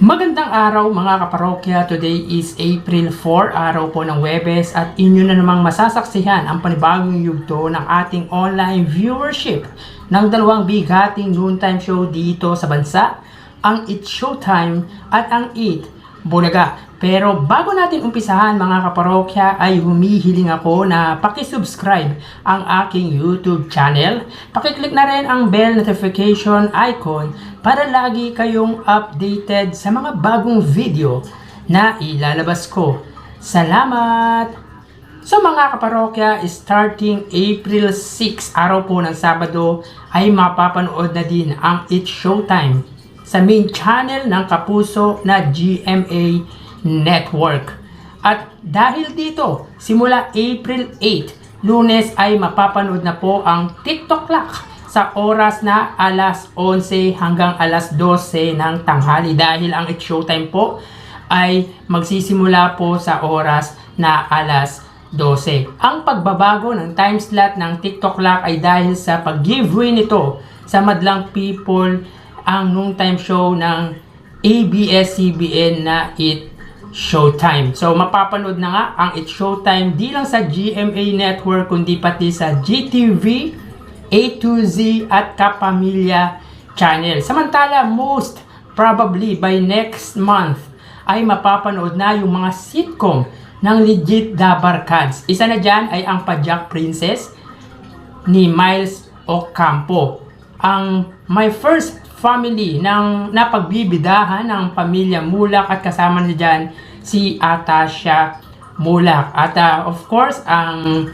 Magandang araw mga kaparokya. Today is April 4, araw po ng Huwebes, at inyo na namang masasaksihan ang panibagong yugto ng ating online viewership ng dalawang bigating noontime show dito sa bansa, ang It's Showtime at ang Eat Bulaga. Pero bago natin umpisahan mga kaparokya, ay humihiling ako na pakisubscribe ang aking YouTube channel. Pakiclick na rin ang bell notification icon para lagi kayong updated sa mga bagong video na ilalabas ko. Salamat! So mga kaparokya, starting April 6, araw po ng Sabado, ay mapapanood na din ang It's Showtime sa main channel ng kapuso na GMA Network. At dahil dito, simula April 8, Lunes, ay mapapanood na po ang TikTok Clock sa oras na alas 11 hanggang alas 12 ng tanghali, dahil ang It's Showtime po ay magsisimula po sa oras na alas 12. Ang pagbabago ng time slot ng TikTok Clock ay dahil sa pag-giveaway nito sa madlang people ang noontime show ng ABS-CBN na It's Showtime. So mapapanood na nga ang It's Showtime di lang sa GMA Network kundi pati sa GTV, A2Z at Kapamilya Channel. Samantala, most probably by next month ay mapapanood na yung mga sitcom ng Legit The Barkads. Isa na dyan ay ang Pajak Princess ni Miles Ocampo. Ang My First Family ng napagbibidahan ng pamilya Mulak, at kasama na dyan si Atasha Mulak. At of course, ang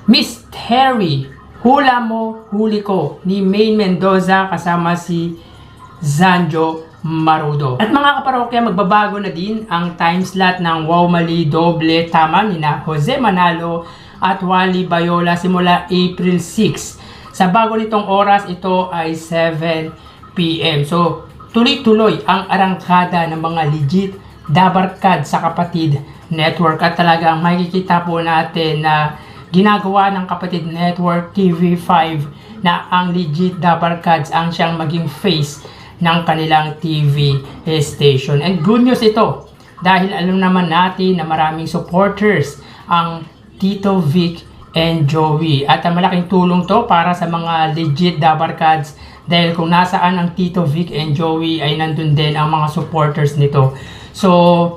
Mystery, Hula Mo, Huli Ko ni Maine Mendoza kasama si Zanjo Marudo. At mga kaparokya, magbabago na din ang time slot ng Wow Mali Doble Tama ni na Jose Manalo at Wally Bayola simula April 6. Sa bago nitong oras, ito ay 7 PM. So, tuloy-tuloy ang arangkada ng mga Legit The Barkads sa Kapatid Network. At talagang makikita po natin na ginagawa ng Kapatid Network TV5 na ang Legit The Barkads ang siyang maging face ng kanilang TV station. And good news ito, dahil alam naman natin na maraming supporters ang Tito Vic and Joey. At malaking tulong to para sa mga Legit The Barkads, dahil kung nasaan ang Tito Vic and Joey ay nandun din ang mga supporters nito. So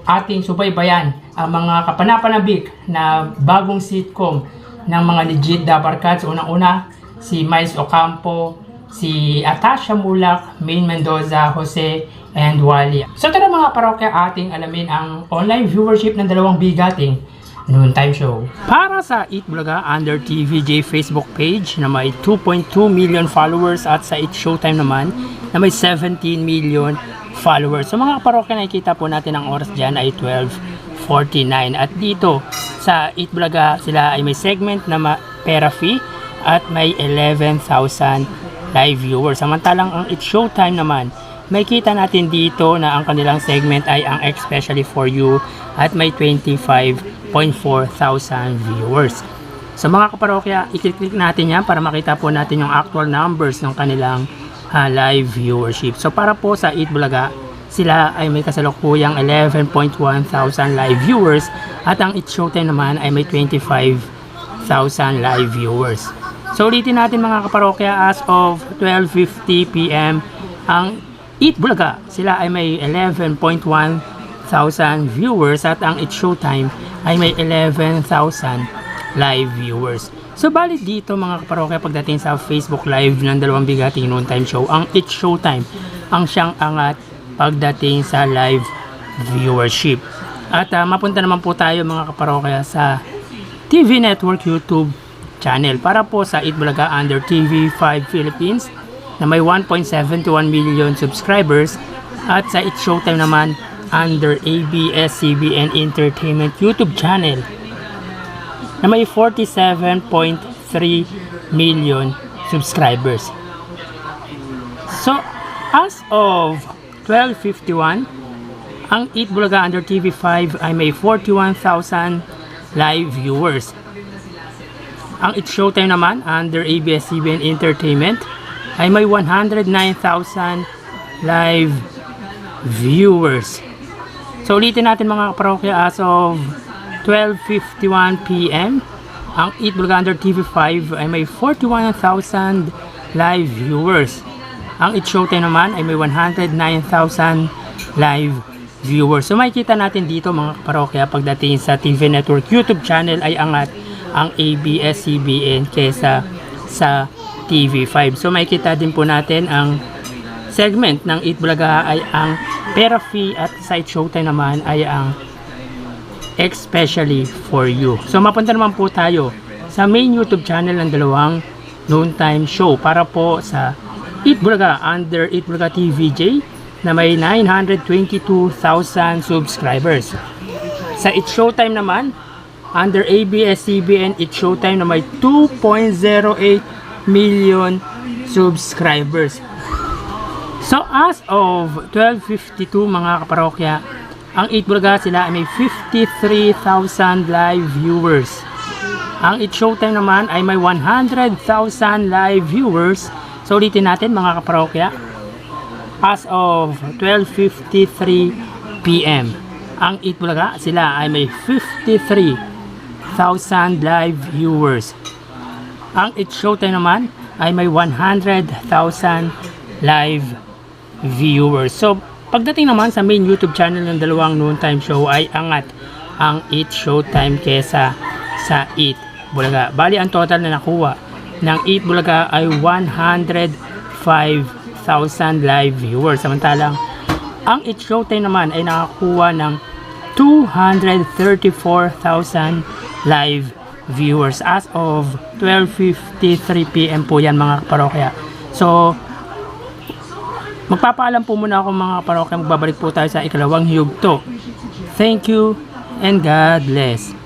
ating subaybayan ang mga kapanapanabik na bagong sitcom ng mga Legit The Barkads. Unang-una si Miles Ocampo, si Atasha Mulak, Maine Mendoza, Jose, and Wally. So tara mga parokya, ating alamin ang online viewership ng dalawang bigating noontime show. Para sa Eat Bulaga under TVJ Facebook page na may 2.2 million followers, at sa It's Showtime naman na may 17 million followers. So mga parokya, nakikita po natin ang oras dyan ay 12:49. At dito sa Eat Bulaga, sila ay may segment na pera fee at may 11,000 live viewers. Samantalang ang It's Showtime naman, may kita natin dito na ang kanilang segment ay ang Especially For You at may 25,400 viewers. So mga kaparokya, i-click natin yan para makita po natin yung actual numbers ng kanilang live viewership. So para po sa Eat Bulaga, sila ay may kasalukuyang 11,100 live viewers, at ang It's Showtime naman ay may 25,000 live viewers. So ulitin natin mga kaparokya, as of 12:50 PM, ang Eat Bulaga, sila ay may 11,100 viewers, at ang It's Showtime ay may 11,000 live viewers. So bali dito mga kaparokya, pagdating sa Facebook Live ng dalawang bigating noontime show, ang It's Showtime ang siyang angat pagdating sa live viewership. At mapunta naman po tayo mga kaparokya sa TV Network YouTube channel. Para po sa Eat Bulaga under TV5 Philippines na may 1.71 million subscribers, at sa It's Showtime naman under ABS-CBN Entertainment YouTube channel na may 47.3 million subscribers. So as of 12:51, ang Eat Bulaga under TV5 ay may 41,000 live viewers. Ang It's Showtime naman under ABS-CBN Entertainment ay may 109,000 live viewers. So ulitin natin mga kaparokya, as of 12:51 PM, ang Eat Bulaga under TV5 ay may 41,000 live viewers. Ang Eat Showtime naman ay may 109,000 live viewers. So makikita natin dito mga kaparokya, pagdating sa TV Network YouTube channel ay angat ang ABS-CBN kesa sa TV5. So makikita din po natin ang segment ng Eat Bulaga ay ang Pera Fee, at sa Eat Showtime naman ay ang Especially for You. So mapunta naman po tayo sa main YouTube channel ng dalawang noontime show para po sa Eat Bulaga under Eat Bulaga TVJ na may 922,000 subscribers. Sa Eat Showtime naman under ABS-CBN Eat Showtime na may 2.08 million subscribers. So as of 12:52 mga kaparokya, ang Eat Bulaga sila ay may 53,000 live viewers. Ang Eat Showtime naman ay may 100,000 live viewers. So ulitin natin mga kaparokya, as of 12:53 PM, ang Eat Bulaga sila ay may 53,000 live viewers. Ang Eat Showtime naman ay may 100,000 live viewers. So pagdating naman sa main YouTube channel ng dalawang noontime show ay angat ang Eat Showtime kesa sa Eat Bulaga. Bali ang total na nakuha ng Eat Bulaga ay 105,000 live viewers. Samantalang ang Eat Showtime naman ay nakakuha ng 234,000 live viewers as of 12:53 PM po yan mga kaparokya. So magpapaalam po muna ako mga kaparokya, magbabalik po tayo sa ikalawang yugto. Thank you and God bless.